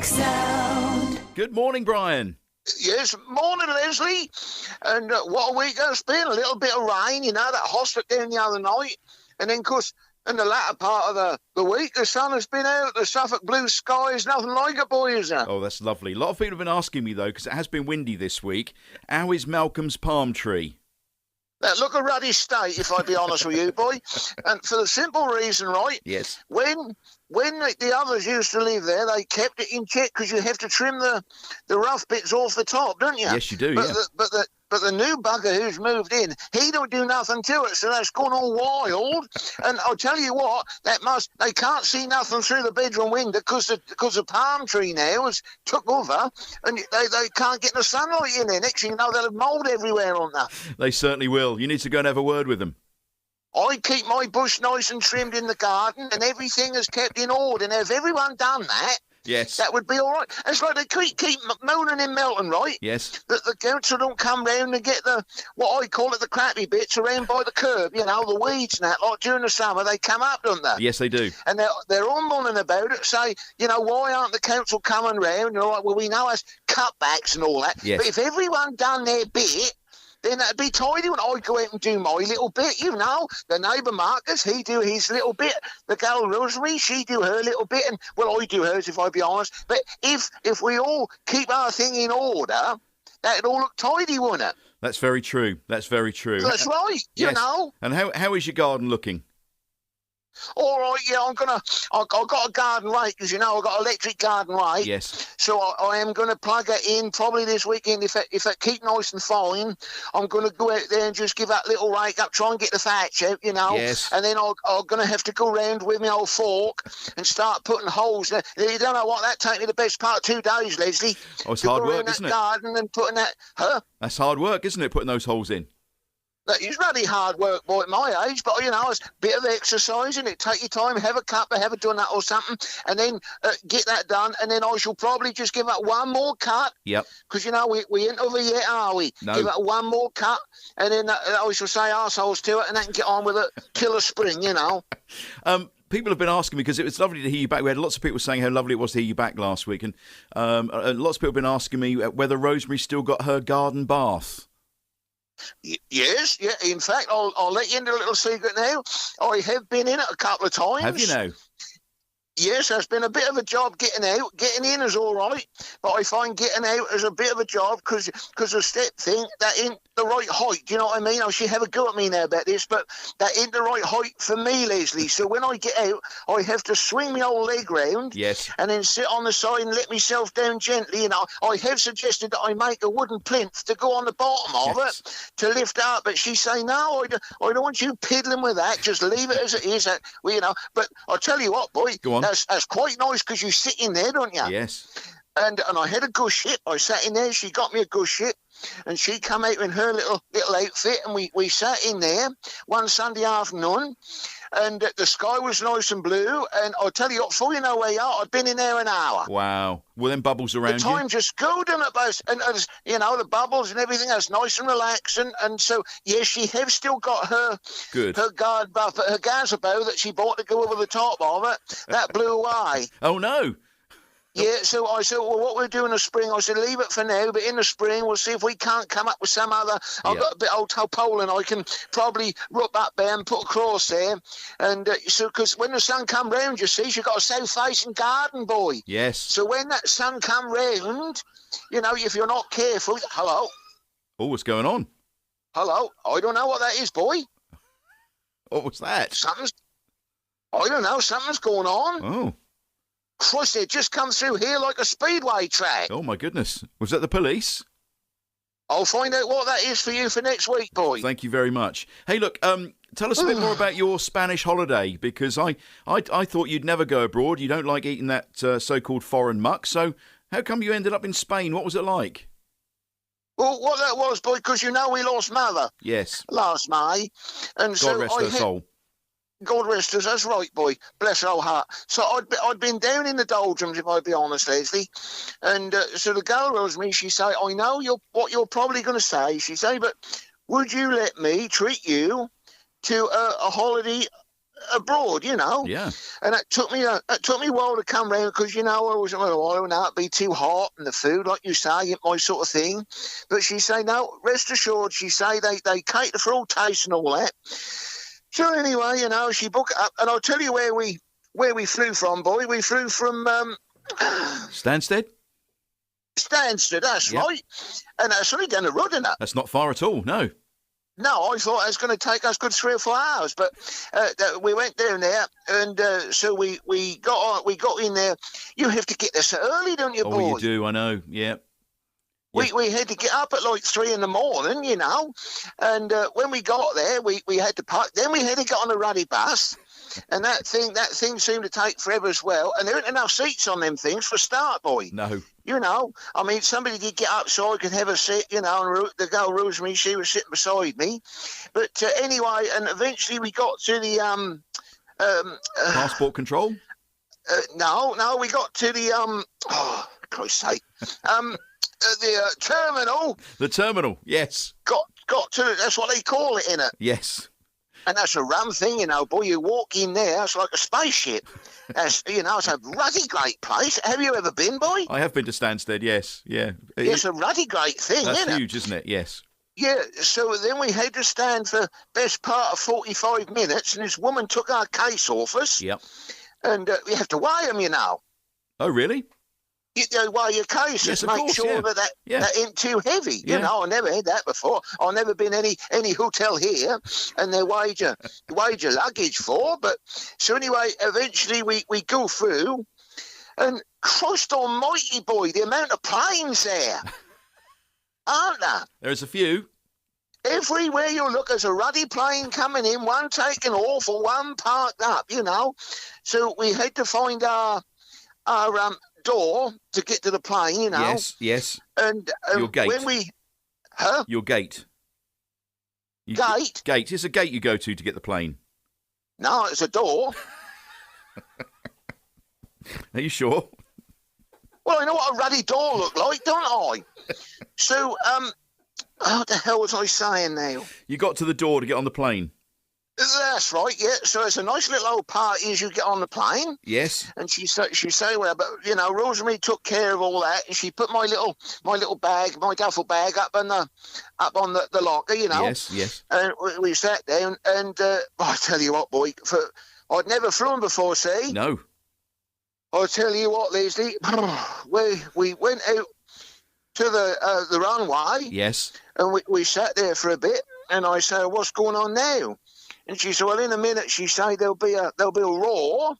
Sound. Good morning, Brian. Yes, morning, Leslie. And what a week it's been. A little bit of rain, that hospital down the other night. And then, of course, in the latter part of the week, the sun has been out. The Suffolk blue sky is nothing like it, boy, is there? Oh, that's lovely. A lot of people have been asking me, though, because it has been windy this week. How is Malcolm's palm tree? Look a ruddy state, if I be honest with you, boy. And for the simple reason, right? Yes. When the others used to live there, they kept it in check because you have to trim the rough bits off the top, don't you? Yes, you do, but yeah. But the new bugger who's moved in, he don't do nothing to it, so that's gone all wild. And I'll tell you what, they can't see nothing through the bedroom window because the palm tree now has took over, and they can't get the sunlight in there. Next thing you know, they'll have mould everywhere on that. They certainly will. You need to go and have a word with them. I keep my bush nice and trimmed in the garden, and everything is kept in order. Now, if everyone done that, yes, that would be all right. It's like they keep moaning in Melton, right? Yes. That the council don't come round and get what I call it, the crappy bits around by the curb, the weeds and that. Like during the summer, they come up, don't they? Yes, they do. And they're all moaning about it, say, why aren't the council coming round? And all right, well, we know it's cutbacks and all that. Yes. But if everyone done their bit, then that'd be tidy when I go out and do my little bit, The neighbour Marcus, he do his little bit. The girl Rosemary, she do her little bit. And, well, I do hers, if I be honest. But if we all keep our thing in order, that'd all look tidy, wouldn't it? That's very true. That's very true. That's right, yes. And how is your garden looking? All right, yeah, I've got a garden rake, because I've got an electric garden rake. Yes. So I am going to plug it in probably this weekend. If it keep nice and fine, I'm going to go out there and just give that little rake up, try and get the thatch out, Yes. And then I'm going to have to go round with my old fork and start putting holes there. You don't know what, that take me the best part of 2 days, Leslie. Oh, it's hard work, isn't it? Garden and putting that, That's hard work, isn't it, putting those holes in? It's really hard work, boy, at my age, but, it's a bit of exercise, and it take your time, have a cuppa, have a done that or something, and then get that done, and then I shall probably just give it one more cut. Yep. Because, we ain't over yet, are we? No. Give it one more cut, and then I shall say arseholes to it, and then get on with it till the spring, People have been asking me, because it was lovely to hear you back. We had lots of people saying how lovely it was to hear you back last week, and lots of people have been asking me whether Rosemary's still got her garden bath. Yes, yeah. In fact, I'll let you into a little secret now. I have been in it a couple of times. Have you now? Yes, there's been a bit of a job getting out. Getting in is all right, but I find getting out is a bit of a job because the step thing, that ain't the right height. Do you know what I mean? Oh, she have a go at me now about this, but that ain't the right height for me, Leslie. So when I get out, I have to swing my old leg round, yes, and then sit on the side and let myself down gently. I have suggested that I make a wooden plinth to go on the bottom of yes, it to lift up, but she say, no, I don't want you piddling with that. Just leave it as it is. But I'll tell you what, boy. Go on. That's quite nice because you sit in there, don't you? Yes. And I had a good ship. I sat in there. She got me a good ship, and she come out in her little outfit, and we sat in there one Sunday afternoon, and the sky was nice and blue. And I'll tell you what, before you know where you are, I've been in there an hour. Wow. Well, then bubbles around you. The time just go, doesn't it, boss? And the bubbles and everything, that's nice and relaxing. And so, yes, she have still got her guard buff, her gazebo that she bought to go over the top of it. That blew away. Oh, no. Yeah, so I said, well, what we'll do in the spring, I said, leave it for now, but in the spring, we'll see if we can't come up with some other. I've got a bit old tarpaulin I can probably rub up there and put across there. And so, because when the sun come round, you see, she's got a south-facing garden, boy. Yes. So when that sun come round, if you're not careful, hello? Oh, what's going on? Hello? I don't know what that is, boy. What was that? I don't know, something's going on. Oh. Christ, it just come through here like a speedway track. Oh, my goodness. Was that the police? I'll find out what that is for you for next week, boy. Thank you very much. Hey, look, tell us a bit more about your Spanish holiday, because I thought you'd never go abroad. You don't like eating that so-called foreign muck. So how come you ended up in Spain? What was it like? Well, what that was, boy, because we lost Mother. Yes. Last May. And God so rest her soul. God rest us, that's right, boy. Bless her old heart. So I'd been down in the doldrums, if I'd be honest, Leslie. And so the girl Rosemary, she say, I know what you're probably going to say. She say, but would you let me treat you to a holiday abroad, you know. Yeah. And it took me a while to come round because, you know, I wasn't going to it'd be too hot and the food, like you say, my sort of thing. But she say, no, rest assured, she say they cater for all taste and all that. So anyway, you know, she booked it up, and I'll tell you where we flew from, boy. We flew from Stansted? Stansted, that's right. And that's only down the road, isn't it? That's not far at all, no. No, I thought it was going to take us good 3 or 4 hours, but we went down there, and so we got in there. You have to get there so early, don't you, boy? Oh, you do, I know, yeah. We had to get up at like 3 a.m, you know, and when we got there, we had to park. Then we had to get on a ruddy bus, and that thing seemed to take forever as well. And there weren't enough seats on them things for a start, boy. No. You know, I mean, somebody did get up so I could have a seat, you know, and the girl Rosemary, she was sitting beside me. But anyway, and eventually we got to the Passport control? No, we got to the oh, Christ's sake, the terminal. The terminal, yes. Got to, that's what they call it, innit? Yes. And that's a rum thing, you know, boy. You walk in there, it's like a spaceship. That's, you know, it's a ruddy great place. Have you ever been, boy? I have been to Stansted, yes, yeah. It's a ruddy great thing, That's isn't it? huge, isn't it? Yes. Yeah, so then we had to stand for best part of 45 minutes, and this woman took our case off us. Yep. And we have to weigh them, you know. Oh, really? You weigh your case, Yes, just of make course, sure yeah. that ain't too heavy. Yeah. You know, I never had that before. I've never been any hotel here, and they weighed your luggage for. But so anyway, eventually we go through, and Christ Almighty, boy, the amount of planes there, aren't there? There's a few. Everywhere you look, there's a ruddy plane coming in, one taking off or one parked up, you know. So we had to find our door to get to the plane, you know. Yes. And Your gate. when we... Your gate. Gate? Gate. It's a gate you go to get the plane. No, it's a door. Are you sure? Well, I know what a ruddy door looked like, don't I? So, what the hell was I saying now? You got to the door to get on the plane. That's right, yeah. So it's a nice little old party as you get on the plane. Yes. And she say, well, but you know, Rosemary took care of all that, and she put my little bag, my duffel bag, up on the locker, you know. Yes. And we sat down, and I tell you what, boy, I'd never flown before, see? No. I'll tell you what, Leslie, we went out to the runway. Yes. And we sat there for a bit, and I said, what's going on now? And she said, well, in a minute, she said, there'll be a roar.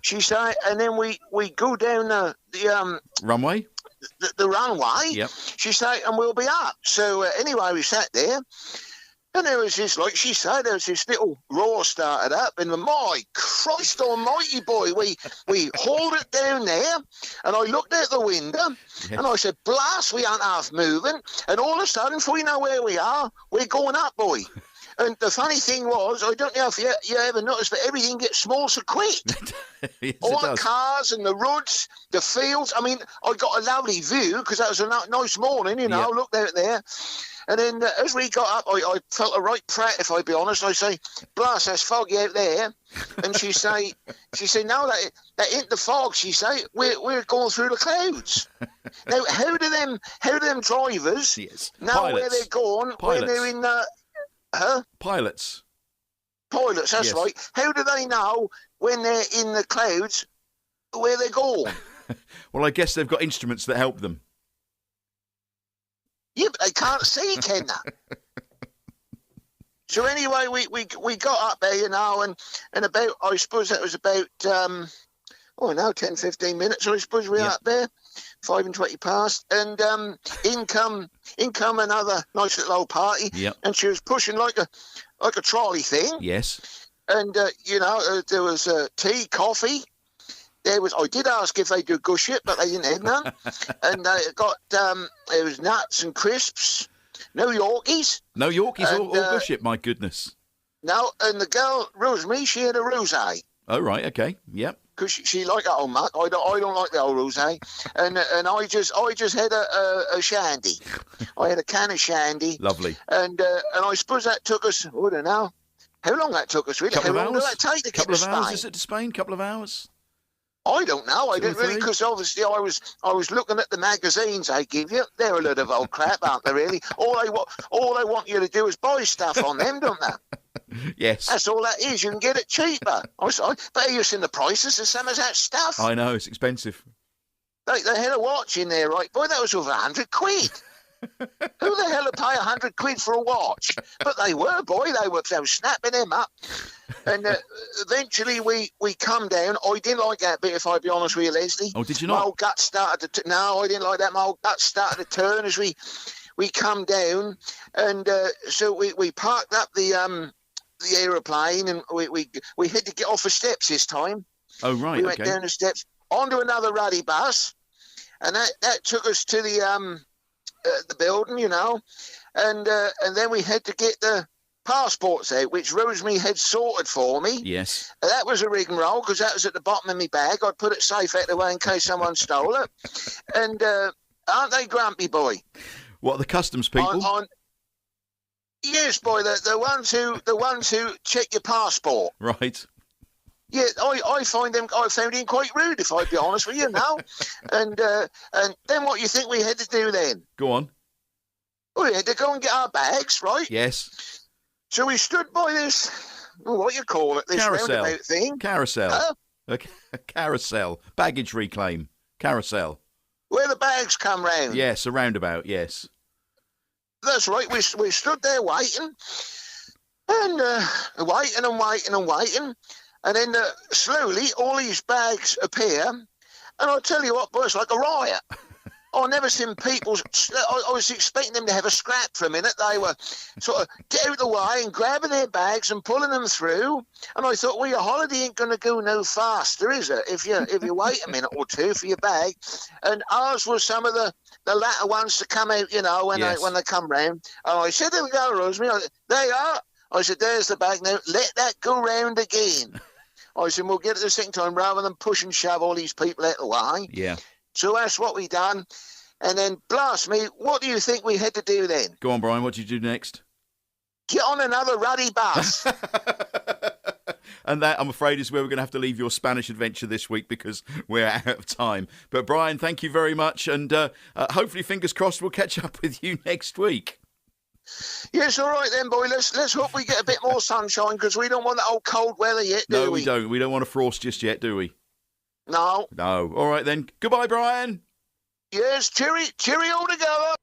She said, and then we go down the runway. The runway. Yep. She said, and we'll be up. So anyway, we sat there, and there was this, like she said, there was this little roar started up, and my Christ Almighty, boy, we hauled it down there, and I looked out the window, and I said, blast, we aren't half moving, and all of a sudden, before we know where we are, we're going up, boy. And the funny thing was, I don't know if you ever noticed, but everything gets small so quick. Yes, all the cars and the roads, the fields. I mean, I got a lovely view because that was a nice morning, you know. I looked out there. And then as we got up, I felt a right prat, if I be honest. I say, blast, that's foggy out there. And she say, no, that ain't the fog. She say, we're going through the clouds. Now, how do them drivers know Pilots. where they're going when they're in Pilots, that's right. How do they know when they're in the clouds where they're going? Well, I guess they've got instruments that help them. Yeah, but they can't see, can they? So anyway, we got up there, you know, and about, I suppose that was about, 10, 15 minutes, I suppose we were up there, 5 and 20 past, and in come another nice little old party, and she was pushing like a trolley thing. Yes. And, there was tea, coffee. I did ask if they do guship, but they didn't have none. And they got, there was nuts and crisps, no Yorkies. No Yorkies or guship, my goodness. No, and the girl, Rosemary, she had a rosé. Oh, right, okay, yep. Because she liked that old muck. I don't like the old rosé. And I just had a shandy. I had a can of shandy. Lovely. And I suppose that took us, I don't know, How long that took us, really? Couple How of long did hours? that take to get Couple to of hours, Spain? is it, to Spain? Couple of hours? I don't know. I Two or didn't really, three? because obviously I was looking at the magazines they give you. They're a load of old crap, aren't they? Really, all they want you to do is buy stuff on them, don't they? Yes. That's all that is. You can get it cheaper. But you've seen the prices of some of that stuff. I know, it's expensive. They had a watch in there, right? Boy, that was over 100 quid. Who the hell would pay 100 quid for a watch? But they were, boy. They were snapping them up. And eventually we come down. I didn't like that bit, if I be honest with you, Leslie. Oh, did you My not? old gut started to... No, I didn't like that. My old gut started to turn as we come down. And so we parked up the aeroplane, and we had to get off the steps this time. Oh, right, We went okay. down the steps onto another ruddy bus, and that took us to the building, you know, and then we had to get the passports out, which Rosemary had sorted for me. Yes. That was a rigmarole because that was at the bottom of my bag. I'd put it safe out of the way in case someone stole it. And aren't they grumpy, boy? What, the customs people? Yes, boy, the ones who check your passport. Right. Yeah, I found him quite rude, if I be honest with you now. And then what you think we had to do then? Go on. We had to go and get our bags, right? Yes. So we stood by this, what you call it, this Carousel. roundabout thing. Carousel. A carousel. Baggage reclaim. Carousel. Where the bags come round. Yes, a roundabout, yes. That's right. We stood there waiting, and waiting. And then slowly all these bags appear. And I'll tell you what, boy, it's like a riot. I've never seen people... I was expecting them to have a scrap for a minute. They were sort of get out of the way and grabbing their bags and pulling them through. And I thought, well, your holiday ain't going to go no faster, is it, if you wait a minute or two for your bag? And ours was some of the latter ones to come out, you know, when Yes. they come round. And I said, there we go, Rosemary. There you are. I said, there's the bag now. Let that go round again. I said, we'll get it the second time rather than push and shove all these people out of the way. Yeah. So that's what we done. And then, blast me, what do you think we had to do then? Go on, Brian, what did you do next? Get on another ruddy bus. And that, I'm afraid, is where we're going to have to leave your Spanish adventure this week because we're out of time. But, Brian, thank you very much. And hopefully, fingers crossed, we'll catch up with you next week. Yes, all right then, boy. Let's hope we get a bit more sunshine because we don't want that old cold weather yet, do we? No, we don't. We don't want a frost just yet, do we? No. No. All right, then. Goodbye, Brian. Yes, cheerio together.